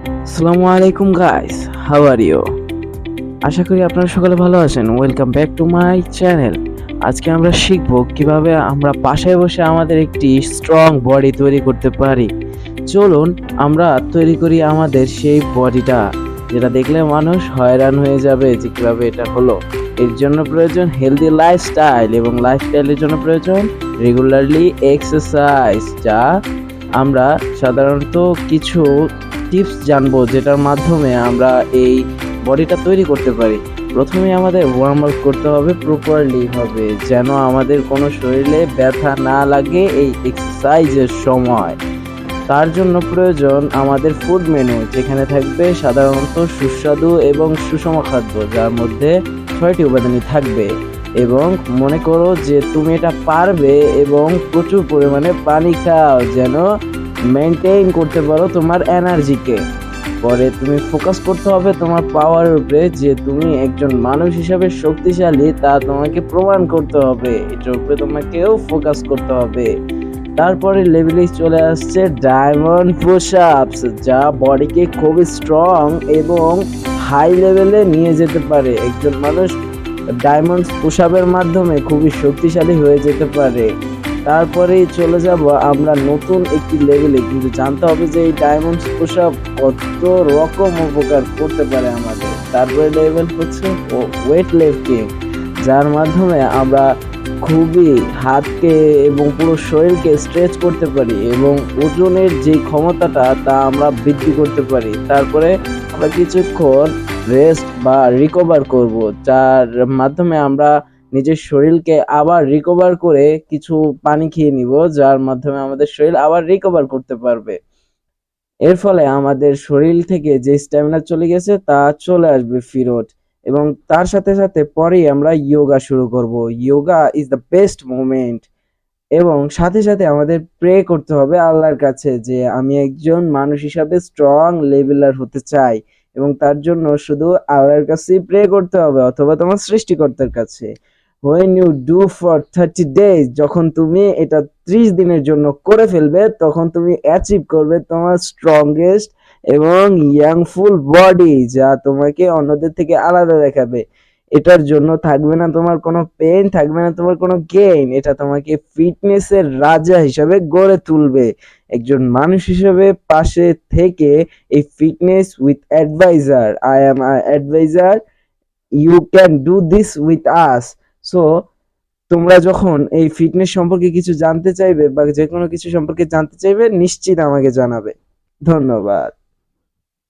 আসসালামু আলাইকুম guys, how are you? আশা করি আপনারা সকলে ভালো আছেন। Welcome back to my channel. আজকে আমরা শিখব কিভাবে আমরা বাসায় বসে আমাদের একটি স্ট্রং বডি তৈরি করতে পারি। চলুন আমরা তৈরি করি আমাদের সেই বডিটা, যেটা দেখলে মানুষ হয়রান হয়ে যাবে যে কিভাবে এটা হলো। এর জন্য প্রয়োজন হেলদি লাইফস্টাইল, এবং লাইফস্টাইলের জন্য প্রয়োজন রেগুলারলি এক্সারসাইজ, যা আমরা সাধারণত কিছু টিপস জানবো যেটার মাধ্যমে আমরা এই বডিটা তৈরি করতে পারি। প্রথমে আমাদের ওয়ার্ম আপ করতে হবে প্রপারলি ভাবে, যেন আমাদের কোনো শরীরে ব্যথা না লাগে এই এক্সারসাইজের সময়। তার জন্য প্রয়োজন আমাদের ফুড মেনু, যেখানে থাকবে সাধারণত সুস্বাদু এবং সুষম খাদ্য, যার মধ্যে 6টি উপাদানই থাকবে। এবং মনে করো যে তুমি এটা পারবে, এবং প্রচুর পরিমাণে পানি খাও যেন মেনটেন করতে পারো তোমার এনার্জিকে। পরে তুমি ফোকাস করতে হবে তোমার পাওয়ারের উপরে, যে তুমি একজন মানুষ হিসাবে শক্তিশালী তা তোমাকে প্রমাণ করতে হবে। এটার উপরে তোমাকেও ফোকাস করতে হবে। তারপরে লেভেলে চলে আসছে ডায়মন্ড পুশ আপস, যা বডিকে খুবই স্ট্রং এবং হাই লেভেলে নিয়ে যেতে পারে। একজন মানুষ ডায়মন্ড পুশ আপের মাধ্যমে খুবই শক্তিশালী হয়ে যেতে পারে। তারপরেই চলে যাব আমরা নতুন একটি লেভেলে, কিন্তু জানতে হবে যে এই ডায়মন্ড পুশ আপ কত রকম উপকার করতে পারে আমাদের। তারপরে লেভেল হচ্ছে ওয়েট লিফটিং, যার মাধ্যমে আমরা খুবই হাতকে এবং পুরো শরীরকে স্ট্রেচ করতে পারি, এবং ওজনের যে ক্ষমতাটা তা আমরা বৃদ্ধি করতে পারি। তারপরে আমরা কিছুক্ষণ রেস্ট বা রিকভার করব, যার মাধ্যমে আমরা নিজের শরীরকে আবার রিকভার করে কিছু পানি খেয়ে নিব, যার মাধ্যমে আমাদের শরীর আবার রিকভার করতে পারবে। এর ফলে আমাদের শরীর থেকে যে স্ট্যামিনা চলে গেছে তা চলে আসবে ফিরত। এবং তার সাথে সাথে পরেই আমরা যোগা শুরু করব। Yoga is the best moment. এবং সাথে সাথে আমাদের প্রে করতে হবে আল্লাহর কাছে যে আমি একজন মানুষ হিসাবে স্ট্রং লেভেলার হতে চাই, এবং তার জন্য শুধু আল্লাহর কাছেই প্রে করতে হবে, অথবা তোমার সৃষ্টিকর্তার কাছে। when you do for 30 days, যখন তুমি এটা 30 দিনের জন্য করে ফেলবে, তখন তুমি অ্যাচিভ করবে তোমার স্ট্রংগেস্ট এবং ইয়াংফুল বডি, যা তোমাকে অন্যদের থেকে আলাদা দেখাবে। এটার জন্য থাকবে না তোমার কোনো পেইন, থাকবে না তোমার কোনো গেইন। এটা তোমাকে ফিটনেসের রাজা হিসাবে গড়ে তুলবে। একজন মানুষ হিসেবে পাশে থেকে এই fitness with advisor, I am advisor, you can do this with us. So তোমরা যখন এই ফিটনেস সম্পর্কে কিছু জানতে চাইবে বা যে কোনো কিছু সম্পর্কে জানতে চাইবে, নিশ্চিত আমাকে জানাবে। ধন্যবাদ।